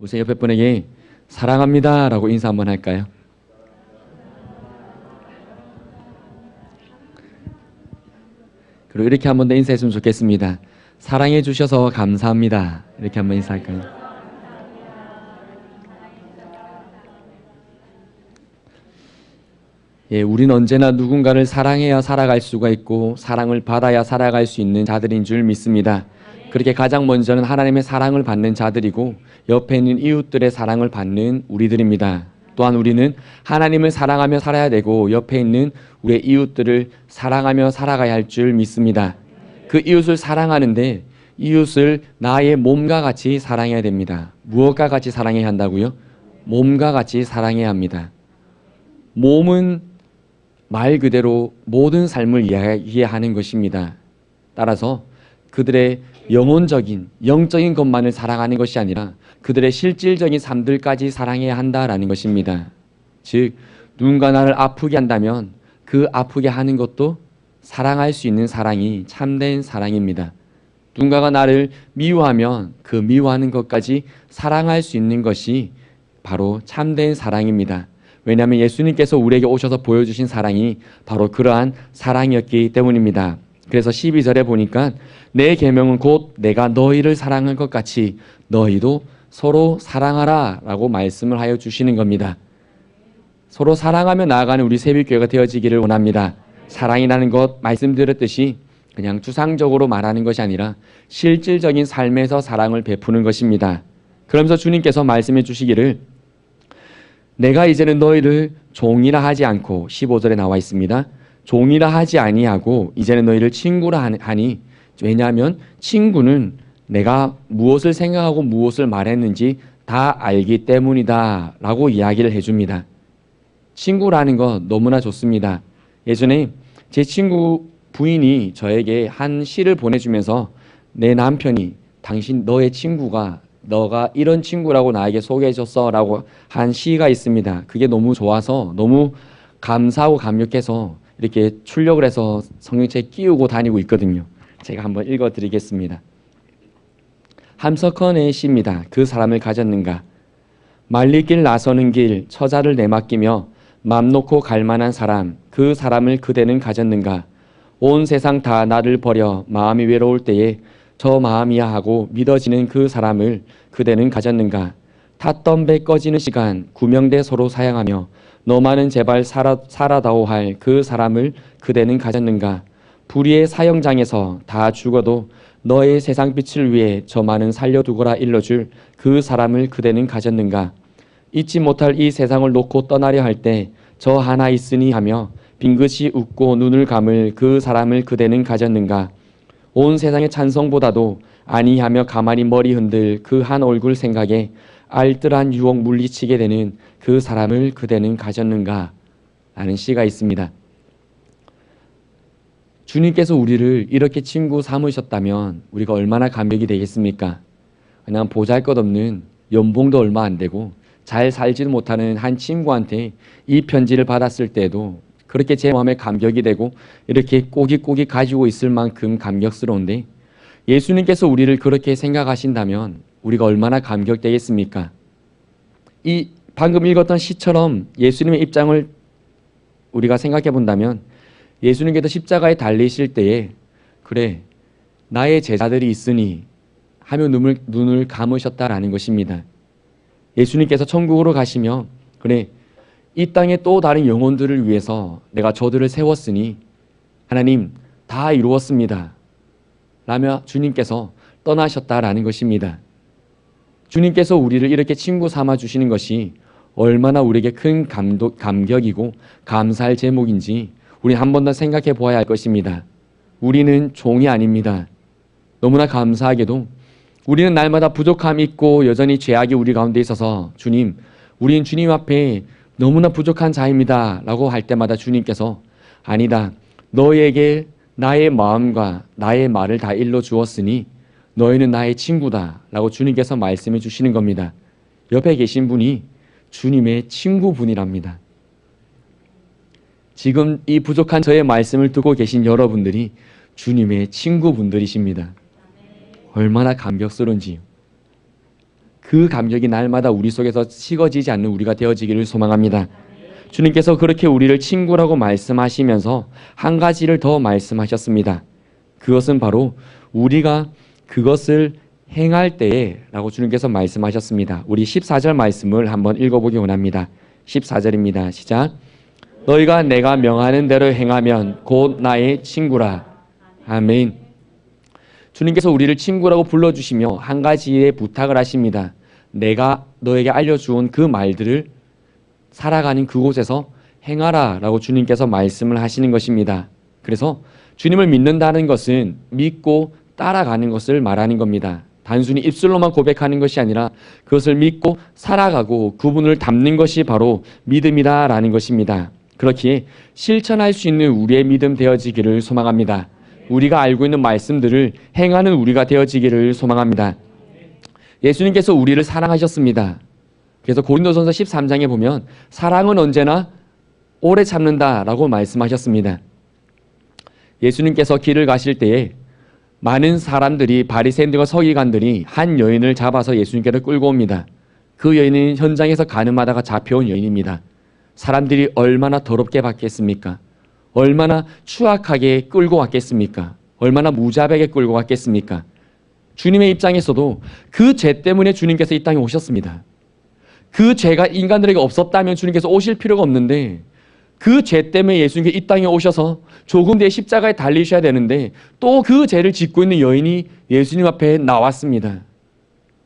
우선 옆에 분에게 사랑합니다 라고 인사 한번 할까요? 그리고 이렇게 한번 더 인사했으면 좋겠습니다. 사랑해 주셔서 감사합니다. 이렇게 한번 인사할까요? 예, 우리는 언제나 누군가를 사랑해야 살아갈 수가 있고 사랑을 받아야 살아갈 수 있는 자들인 줄 믿습니다. 그렇게 가장 먼저는 하나님의 사랑을 받는 자들이고 옆에 있는 이웃들의 사랑을 받는 우리들입니다. 또한 우리는 하나님을 사랑하며 살아야 되고 옆에 있는 우리의 이웃들을 사랑하며 살아가야 할 줄 믿습니다. 그 이웃을 사랑하는데 이웃을 나의 몸과 같이 사랑해야 됩니다. 무엇과 같이 사랑해야 한다고요? 몸과 같이 사랑해야 합니다. 몸은 말 그대로 모든 삶을 이해하는 것입니다. 따라서 그들의 영혼적인, 영적인 것만을 사랑하는 것이 아니라 그들의 실질적인 삶들까지 사랑해야 한다라는 것입니다. 즉, 누군가 나를 아프게 한다면 그 아프게 하는 것도 사랑할 수 있는 사랑이 참된 사랑입니다. 누군가가 나를 미워하면 그 미워하는 것까지 사랑할 수 있는 것이 바로 참된 사랑입니다. 왜냐하면 예수님께서 우리에게 오셔서 보여주신 사랑이 바로 그러한 사랑이었기 때문입니다. 그래서 12절에 보니까 내 계명은 곧 내가 너희를 사랑한 것 같이 너희도 서로 사랑하라 라고 말씀을 하여 주시는 겁니다. 서로 사랑하며 나아가는 우리 새벽교회가 되어지기를 원합니다. 사랑이라는 것 말씀드렸듯이 그냥 추상적으로 말하는 것이 아니라 실질적인 삶에서 사랑을 베푸는 것입니다. 그러면서 주님께서 말씀해 주시기를 내가 이제는 너희를 종이라 하지 않고 15절에 나와 있습니다. 종이라 하지 아니하고 이제는 너희를 친구라 하니 왜냐하면 친구는 내가 무엇을 생각하고 무엇을 말했는지 다 알기 때문이다 라고 이야기를 해줍니다. 친구라는 것 너무나 좋습니다. 예전에 제 친구 부인이 저에게 한 시를 보내주면서 내 남편이 당신 너의 친구가 너가 이런 친구라고 나에게 소개해줬어 라고 한 시가 있습니다. 그게 너무 좋아서 너무 감사하고 감격해서 이렇게 출력을 해서 성경책에 끼우고 다니고 있거든요. 제가 한번 읽어드리겠습니다. 함석헌의 시입니다. 그 사람을 가졌는가. 말리길 나서는 길 처자를 내맡기며 맘 놓고 갈 만한 사람 그 사람을 그대는 가졌는가. 온 세상 다 나를 버려 마음이 외로울 때에 저 마음이야 하고 믿어지는 그 사람을 그대는 가졌는가. 탔던 배 꺼지는 시간 구명대 서로 사양하며 너만은 제발 살아다오 할 그 사람을 그대는 가졌는가. 불의의 사형장에서 다 죽어도 너의 세상 빛을 위해 저만은 살려두거라 일러줄 그 사람을 그대는 가졌는가. 잊지 못할 이 세상을 놓고 떠나려 할 때 저 하나 있으니 하며 빙긋이 웃고 눈을 감을 그 사람을 그대는 가졌는가. 온 세상의 찬성보다도 아니하며 가만히 머리 흔들 그 한 얼굴 생각에 알뜰한 유혹 물리치게 되는 그 사람을 그대는 가졌는가 라는 시가 있습니다. 주님께서 우리를 이렇게 친구 삼으셨다면 우리가 얼마나 감격이 되겠습니까? 그냥 보잘것없는 연봉도 얼마 안 되고 잘 살지도 못하는 한 친구한테 이 편지를 받았을 때도 그렇게 제 마음에 감격이 되고 이렇게 꼬깃꼬깃 가지고 있을 만큼 감격스러운데 예수님께서 우리를 그렇게 생각하신다면 우리가 얼마나 감격되겠습니까? 이 방금 읽었던 시처럼 예수님의 입장을 우리가 생각해 본다면 예수님께서 십자가에 달리실 때에 그래 나의 제자들이 있으니 하며 눈을 감으셨다라는 것입니다. 예수님께서 천국으로 가시며 그래 이 땅에 또 다른 영혼들을 위해서 내가 저들을 세웠으니 하나님 다 이루었습니다 라며 주님께서 떠나셨다라는 것입니다. 주님께서 우리를 이렇게 친구 삼아 주시는 것이 얼마나 우리에게 큰 감격이고 감사할 제목인지 우리 한 번 더 생각해 보아야 할 것입니다. 우리는 종이 아닙니다. 너무나 감사하게도 우리는 날마다 부족함이 있고 여전히 죄악이 우리 가운데 있어서 주님, 우리는 주님 앞에 너무나 부족한 자입니다 라고 할 때마다 주님께서 아니다. 너에게 나의 마음과 나의 말을 다 일러주었으니 너희는 나의 친구다 라고 주님께서 말씀해 주시는 겁니다. 옆에 계신 분이 주님의 친구분이랍니다. 지금 이 부족한 저의 말씀을 듣고 계신 여러분들이 주님의 친구분들이십니다. 얼마나 감격스러운지요. 그 감격이 날마다 우리 속에서 식어지지 않는 우리가 되어지기를 소망합니다. 주님께서 그렇게 우리를 친구라고 말씀하시면서 한 가지를 더 말씀하셨습니다. 그것은 바로 우리가 그것을 행할 때에 라고 주님께서 말씀하셨습니다. 우리 14절 말씀을 한번 읽어보기 원합니다. 14절입니다. 시작. 너희가 내가 명하는 대로 행하면 곧 나의 친구라. 아멘. 주님께서 우리를 친구라고 불러주시며 한 가지의 부탁을 하십니다. 내가 너에게 알려주온 그 말들을 살아가는 그곳에서 행하라 라고 주님께서 말씀을 하시는 것입니다. 그래서 주님을 믿는다는 것은 믿고 따라가는 것을 말하는 겁니다. 단순히 입술로만 고백하는 것이 아니라 그것을 믿고 살아가고 그분을 닮는 것이 바로 믿음이다라는 것입니다. 그렇기에 실천할 수 있는 우리의 믿음 되어지기를 소망합니다. 우리가 알고 있는 말씀들을 행하는 우리가 되어지기를 소망합니다. 예수님께서 우리를 사랑하셨습니다. 그래서 고린도전서 13장에 보면 사랑은 언제나 오래 참는다라고 말씀하셨습니다. 예수님께서 길을 가실 때에 많은 사람들이 바리새인들과 서기관들이 한 여인을 잡아서 예수님께로 끌고 옵니다. 그 여인은 현장에서 가늠하다가 잡혀온 여인입니다. 사람들이 얼마나 더럽게 봤겠습니까? 얼마나 추악하게 끌고 왔겠습니까? 얼마나 무자비하게 끌고 왔겠습니까? 주님의 입장에서도 그 죄 때문에 주님께서 이 땅에 오셨습니다. 그 죄가 인간들에게 없었다면 주님께서 오실 필요가 없는데 그 죄 때문에 예수님께서 이 땅에 오셔서 조금 뒤에 십자가에 달리셔야 되는데 또 그 죄를 짓고 있는 여인이 예수님 앞에 나왔습니다.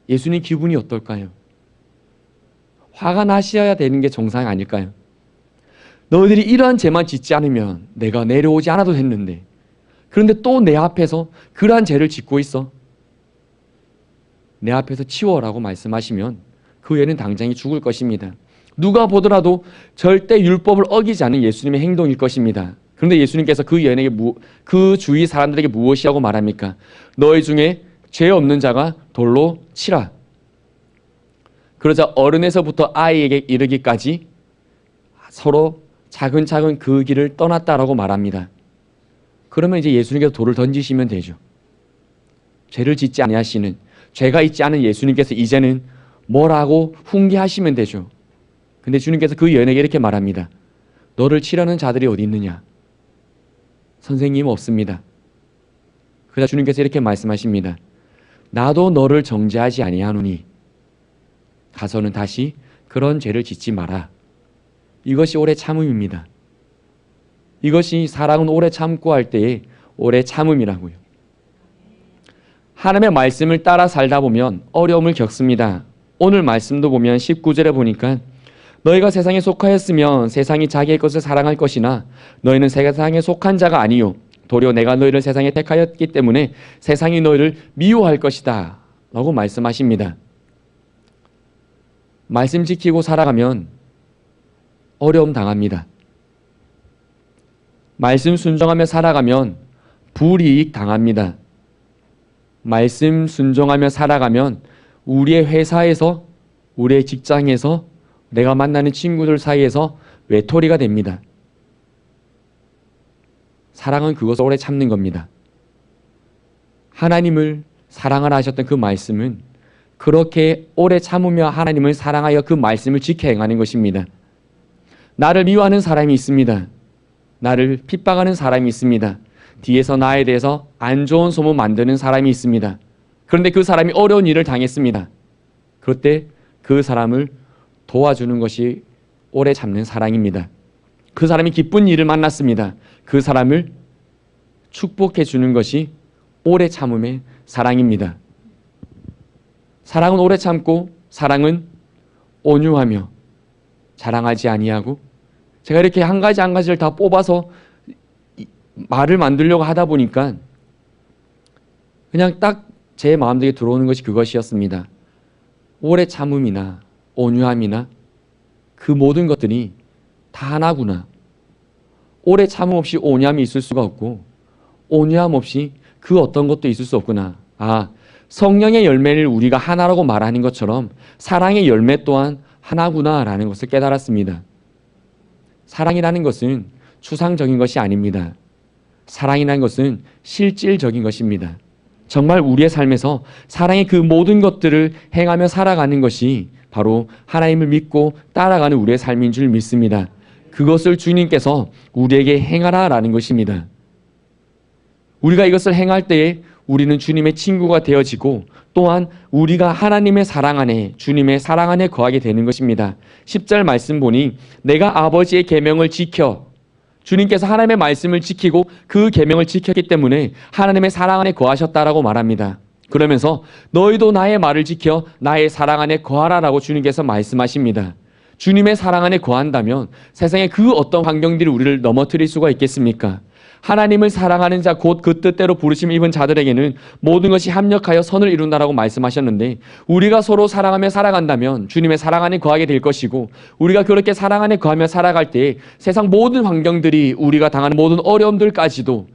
예수님 기분이 어떨까요? 화가 나셔야 되는 게 정상 아닐까요? 너희들이 이러한 죄만 짓지 않으면 내가 내려오지 않아도 됐는데 그런데 또 내 앞에서 그러한 죄를 짓고 있어. 내 앞에서 치워라고 말씀하시면 그 애는 당장이 죽을 것입니다. 누가 보더라도 절대 율법을 어기지 않은 예수님의 행동일 것입니다. 그런데 예수님께서 그 여인에게 그 주위 사람들에게 무엇이라고 말합니까? 너희 중에 죄 없는 자가 돌로 치라. 그러자 어른에서부터 아이에게 이르기까지 서로 차근차근 그 길을 떠났다라고 말합니다. 그러면 이제 예수님께서 돌을 던지시면 되죠. 죄를 짓지 아니하시는, 죄가 있지 않은 예수님께서 이제는 뭐라고 훈계하시면 되죠. 근데 주님께서 그 여인에게 이렇게 말합니다. 너를 치려는 자들이 어디 있느냐? 선생님 없습니다. 그러자 주님께서 이렇게 말씀하십니다. 나도 너를 정죄하지 아니하노니 가서는 다시 그런 죄를 짓지 마라. 이것이 오래 참음입니다. 이것이 사랑은 오래 참고 할 때의 오래 참음이라고요. 하나님의 말씀을 따라 살다 보면 어려움을 겪습니다. 오늘 말씀도 보면 19절에 보니까 너희가 세상에 속하였으면 세상이 자기의 것을 사랑할 것이나 너희는 세상에 속한 자가 아니요 도리어 내가 너희를 세상에 택하였기 때문에 세상이 너희를 미워할 것이다 라고 말씀하십니다. 말씀 지키고 살아가면 어려움 당합니다. 말씀 순종하며 살아가면 불이익 당합니다. 말씀 순종하며 살아가면 우리의 회사에서, 우리의 직장에서, 내가 만나는 친구들 사이에서 외톨이가 됩니다. 사랑은 그것을 오래 참는 겁니다. 하나님을 사랑하라 하셨던 그 말씀은 그렇게 오래 참으며 하나님을 사랑하여 그 말씀을 지켜 행하는 것입니다. 나를 미워하는 사람이 있습니다. 나를 핍박하는 사람이 있습니다. 뒤에서 나에 대해서 안 좋은 소문 만드는 사람이 있습니다. 그런데 그 사람이 어려운 일을 당했습니다. 그럴 때 그 사람을 도와주는 것이 오래 참는 사랑입니다. 그 사람이 기쁜 일을 만났습니다. 그 사람을 축복해 주는 것이 오래 참음의 사랑입니다. 사랑은 오래 참고 사랑은 온유하며 자랑하지 아니하고 제가 이렇게 한 가지 한 가지를 다 뽑아서 말을 만들려고 하다 보니까 그냥 딱 제 마음속에 들어오는 것이 그것이었습니다. 오래 참음이나 온유함이나 그 모든 것들이 다 하나구나. 오래 참음 없이 온유함이 있을 수가 없고 온유함 없이 그 어떤 것도 있을 수 없구나. 아, 성령의 열매를 우리가 하나라고 말하는 것처럼 사랑의 열매 또한 하나구나라는 것을 깨달았습니다. 사랑이라는 것은 추상적인 것이 아닙니다. 사랑이라는 것은 실질적인 것입니다. 정말 우리의 삶에서 사랑의 그 모든 것들을 행하며 살아가는 것이 바로 하나님을 믿고 따라가는 우리의 삶인 줄 믿습니다. 그것을 주님께서 우리에게 행하라라는 것입니다. 우리가 이것을 행할 때에 우리는 주님의 친구가 되어지고 또한 우리가 하나님의 사랑 안에, 주님의 사랑 안에 거하게 되는 것입니다. 10절 말씀 보니 내가 아버지의 계명을 지켜, 주님께서 하나님의 말씀을 지키고 그 계명을 지켰기 때문에 하나님의 사랑 안에 거하셨다라고 말합니다. 그러면서 너희도 나의 말을 지켜 나의 사랑 안에 거하라라고 주님께서 말씀하십니다. 주님의 사랑 안에 거한다면 세상의 그 어떤 환경들이 우리를 넘어뜨릴 수가 있겠습니까? 하나님을 사랑하는 자 곧 그 뜻대로 부르심 입은 자들에게는 모든 것이 합력하여 선을 이룬다라고 말씀하셨는데, 우리가 서로 사랑하며 살아간다면 주님의 사랑 안에 거하게 될 것이고, 우리가 그렇게 사랑 안에 거하며 살아갈 때 세상 모든 환경들이, 우리가 당하는 모든 어려움들까지도,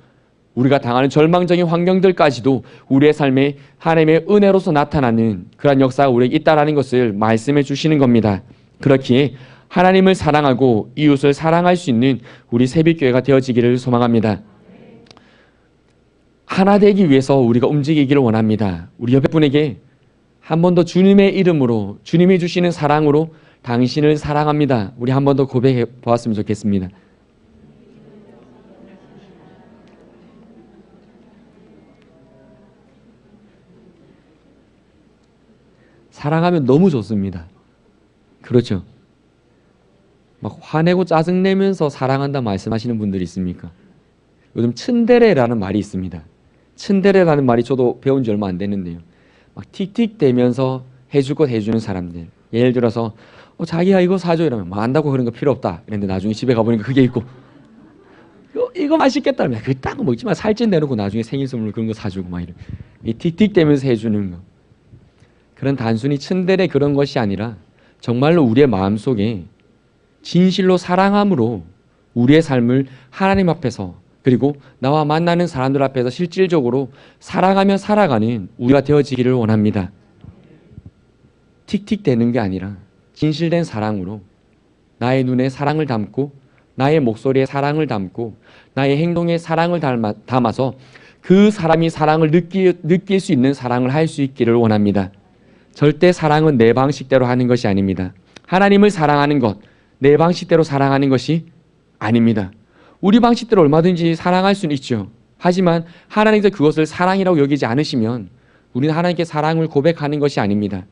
우리가 당하는 절망적인 환경들까지도 우리의 삶에 하나님의 은혜로서 나타나는 그러한 역사가 우리에게 있다라는 것을 말씀해 주시는 겁니다. 그렇기에 하나님을 사랑하고 이웃을 사랑할 수 있는 우리 새빛교회가 되어지기를 소망합니다. 하나 되기 위해서 우리가 움직이기를 원합니다. 우리 옆에 분에게 한 번 더 주님의 이름으로, 주님이 주시는 사랑으로 당신을 사랑합니다. 우리 한 번 더 고백해 보았으면 좋겠습니다. 사랑하면 너무 좋습니다. 그렇죠? 막 화내고 짜증내면서 사랑한다 말씀하시는 분들이 있습니까? 요즘 츤데레라는 말이 있습니다. 츤데레라는 말이 저도 배운 지 얼마 안 됐는데요. 막 틱틱대면서 해줄 것 해주는 사람들. 예를 들어서 자기야 이거 사줘 이러면 뭐 안다고 그런 거 필요 없다 이랬는데 나중에 집에 가보니까 그게 있고, 이거 맛있겠다 이러면 그 딱 먹지 마, 살찐 내놓고 나중에 생일 선물로 그런 거 사주고 막 이런, 이 틱틱대면서 해주는 거. 그런 단순히 츤데레 그런 것이 아니라 정말로 우리의 마음속에 진실로 사랑함으로 우리의 삶을 하나님 앞에서, 그리고 나와 만나는 사람들 앞에서 실질적으로 사랑하며 살아가는 우리가 되어지기를 원합니다. 틱틱대는 게 아니라 진실된 사랑으로 나의 눈에 사랑을 담고, 나의 목소리에 사랑을 담고, 나의 행동에 사랑을 담아서 그 사람이 사랑을 느낄 수 있는 사랑을 할 수 있기를 원합니다. 절대 사랑은 내 방식대로 하는 것이 아닙니다. 하나님을 사랑하는 것, 내 방식대로 사랑하는 것이 아닙니다. 우리 방식대로 얼마든지 사랑할 수는 있죠. 하지만 하나님께서 그것을 사랑이라고 여기지 않으시면 우리는 하나님께 사랑을 고백하는 것이 아닙니다.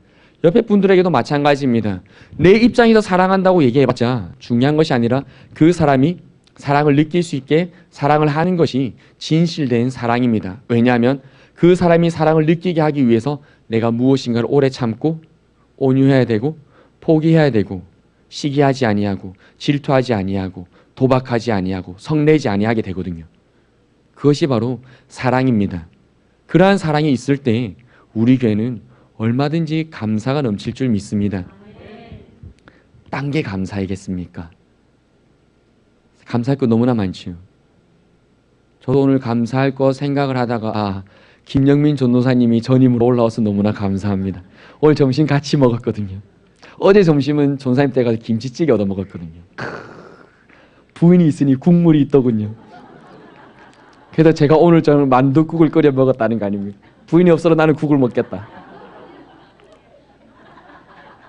옆에 분들에게도 마찬가지입니다. 내 입장에서 사랑한다고 얘기해봤자 중요한 것이 아니라 그 사람이 사랑을 느낄 수 있게 사랑을 하는 것이 진실된 사랑입니다. 왜냐하면 그 사람이 사랑을 느끼게 하기 위해서 내가 무엇인가를 오래 참고 온유해야 되고 포기해야 되고 시기하지 아니하고 질투하지 아니하고 도박하지 아니하고 성내지 아니하게 되거든요. 그것이 바로 사랑입니다. 그러한 사랑이 있을 때 우리 교회는 얼마든지 감사가 넘칠 줄 믿습니다. 딴 게 감사이겠습니까? 감사할 거 너무나 많지요. 저도 오늘 감사할 거 생각을 하다가 김영민 전도사님이 전임으로 올라와서 너무나 감사합니다. 오늘 점심 같이 먹었거든요. 어제 점심은 전사님 댁 가서 김치찌개 얻어 먹었거든요. 부인이 있으니 국물이 있더군요. 그래서 제가 오늘 저는 만두국을 끓여 먹었다는 거 아닙니까? 부인이 없어도 나는 국을 먹겠다.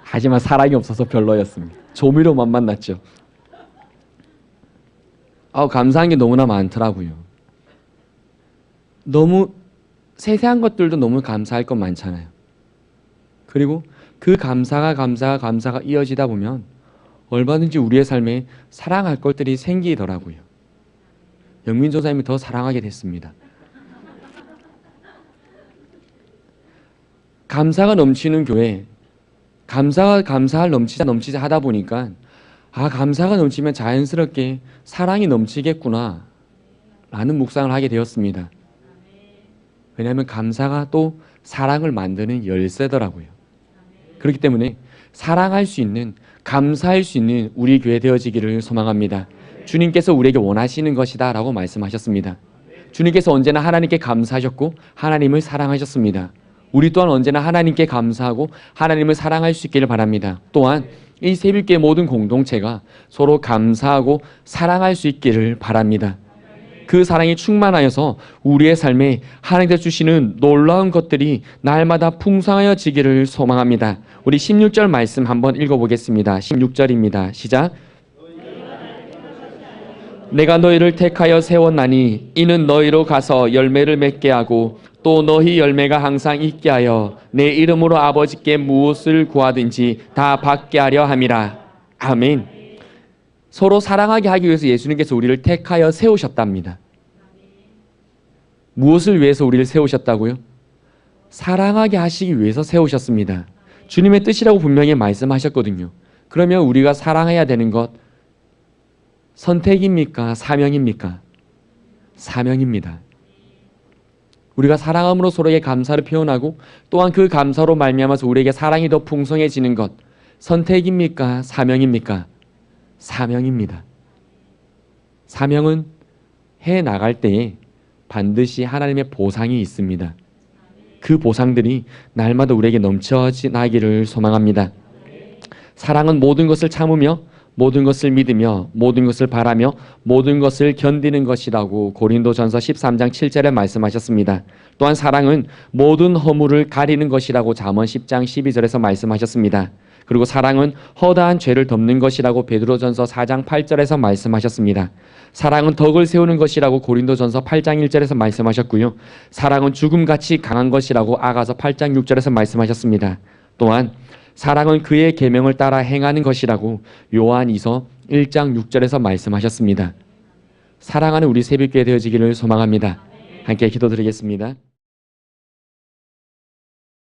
하지만 사랑이 없어서 별로였습니다. 조미료만 만났죠. 감사한 게 너무나 많더라고요. 너무 세세한 것들도 너무 감사할 것 많잖아요. 그리고 그 감사가 이어지다 보면 얼마든지 우리의 삶에 사랑할 것들이 생기더라고요. 영민 전사님이 더 사랑하게 됐습니다. 감사가 넘치는 교회, 감사할 넘치자 하다 보니까 감사가 넘치면 자연스럽게 사랑이 넘치겠구나 라는 묵상을 하게 되었습니다. 왜냐하면 감사가 또 사랑을 만드는 열쇠더라고요. 그렇기 때문에 사랑할 수 있는, 감사할 수 있는 우리 교회 되어지기를 소망합니다. 주님께서 우리에게 원하시는 것이다 라고 말씀하셨습니다. 주님께서 언제나 하나님께 감사하셨고 하나님을 사랑하셨습니다. 우리 또한 언제나 하나님께 감사하고 하나님을 사랑할 수 있기를 바랍니다. 또한 이 새벽교회 모든 공동체가 서로 감사하고 사랑할 수 있기를 바랍니다. 그 사랑이 충만하여서 우리의 삶에 하나님께서 주시는 놀라운 것들이 날마다 풍성하여지기를 소망합니다. 우리 16절 말씀 한번 읽어보겠습니다. 16절입니다. 시작. 내가 너희를 택하여 세웠나니 이는 너희로 가서 열매를 맺게 하고 또 너희 열매가 항상 있게 하여 내 이름으로 아버지께 무엇을 구하든지 다 받게 하려 함이라. 아멘. 서로 사랑하게 하기 위해서 예수님께서 우리를 택하여 세우셨답니다. 무엇을 위해서 우리를 세우셨다고요? 사랑하게 하시기 위해서 세우셨습니다. 주님의 뜻이라고 분명히 말씀하셨거든요. 그러면 우리가 사랑해야 되는 것 선택입니까? 사명입니까? 사명입니다. 우리가 사랑함으로 서로에게 감사를 표현하고 또한 그 감사로 말미암아서 우리에게 사랑이 더 풍성해지는 것 선택입니까? 사명입니까? 사명입니다. 사명은 해 나갈 때에 반드시 하나님의 보상이 있습니다. 그 보상들이 날마다 우리에게 넘쳐나기를 소망합니다. 사랑은 모든 것을 참으며 모든 것을 믿으며 모든 것을 바라며 모든 것을 견디는 것이라고 고린도전서 13장 7절에 말씀하셨습니다. 또한 사랑은 모든 허물을 가리는 것이라고 잠언 10장 12절에서 말씀하셨습니다. 그리고 사랑은 허다한 죄를 덮는 것이라고 베드로전서 4장 8절에서 말씀하셨습니다. 사랑은 덕을 세우는 것이라고 고린도전서 8장 1절에서 말씀하셨고요. 사랑은 죽음같이 강한 것이라고 아가서 8장 6절에서 말씀하셨습니다. 또한 사랑은 그의 계명을 따라 행하는 것이라고 요한이서 1장 6절에서 말씀하셨습니다. 사랑하는 우리 새벽교회 되어지기를 소망합니다. 함께 기도드리겠습니다.